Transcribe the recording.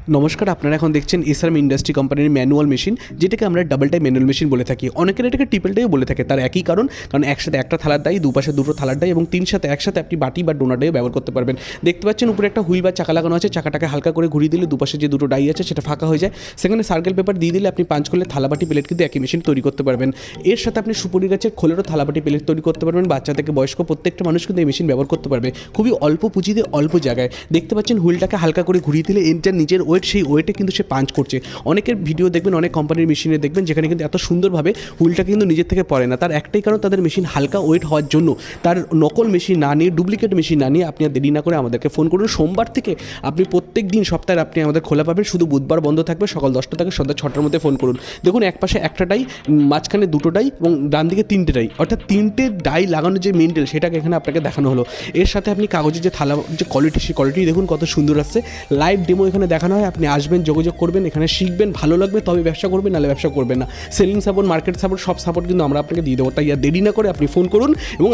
নমস্কার, আপনারা এখন দেখছেন এসআরএম ইন্ডাস্ট্রি কোম্পানির ম্যানুয়াল মেশিন, যেটাকে আমরা ডাবল টাই ম্যানুয়াল মেশিন বলে থাকি। অনেকের এটাকে ট্রিপল টাইও বলে থাকে। তার একই কারণ একসাথে একটা থালার ডাই, দুপাশে দুটো থালার ডাই এবং সাথে একসাথে আপনি বাটি বা ডোনার ডাইও ব্যবহার করতে পারবেন। দেখতে পাচ্ছেন উপরে একটা হুইল বা চাকা লাগানো আছে। চাকাটাকে হালকা করে ঘুরিয়ে দিলে দুপাশে যে দুটো ডাই আছে সেটা ফাঁকা হয়ে যায়। সেখানে সার্কেল পেপার দিয়ে দিলে আপনি পাঁচ করলে থালাবাটি প্লেট কিন্তু একই মেশিন তৈরি করতে পারবেন। এর সাথে আপনি সুপুরি গাছের খোলেরও থালাবাটি প্লেট তৈরি করতে পারবেন। বাচ্চা থেকে বয়স্ক প্রত্যেকটা মানুষ কিন্তু এই মেশিন ব্যবহার করতে পারবে খুবই অল্প পুঁজিতে, অল্প জায়গায়। দেখতে পাচ্ছেন হুইলটাকে হালকা করে ঘুরিয়ে দিলে এটার নিজের ওয়েট, সেই ওয়েটে কিন্তু সে পাঞ্চ করছে। অনেকের ভিডিও দেখবেন, অনেক কোম্পানির মেশিনে দেখবেন যেখানে কিন্তু এত সুন্দরভাবে হুইলটা কিন্তু নিজের থেকে পড়ে না। তার একটাই কারণ, তাদের মেশিন হালকা ওয়েট হওয়ার জন্য। তার নকল মেশিন না নিয়ে, ডুপ্লিকেট মেশিন না নিয়ে আপনি আর দেরি না করে আমাদেরকে ফোন করুন। সোমবার থেকে আপনি প্রত্যেক দিন সপ্তাহে আপনি আমাদের খোলা পাবেন, শুধু বুধবার বন্ধ থাকবে। সকাল 10টা থেকে সন্ধ্যা 6টার মধ্যে ফোন করুন। দেখুন একপাশে একটা ডাই, মাঝখানে দুটো ডাই এবং ডান দিকে তিনটে ডাই, অর্থাৎ তিনটে ডাই লাগানো যে মেন্ডেল সেটাকে এখানে আপনাকে দেখানো হলো। এর সাথে আপনি কাগজের যে থালা যে কোয়ালিটি, সেই কোয়ালিটি দেখুন কত সুন্দর আসছে। লাইভ ডেমো এখানে দেখানো হয়। আপনি আসবেন, যোগাযোগ করবেন, এখানে শিখবেন, ভালো লাগবে তবে ব্যবসা করবেন, নাহলে ব্যবসা করবেন না। সেলিং সাপোর্ট, মার্কেট সাপোর্ট, সব সাপোর্ট কিন্তু আমরা আপনাকে দিয়ে দেবো। তাই আর দেরি না করে আপনি ফোন করুন এবং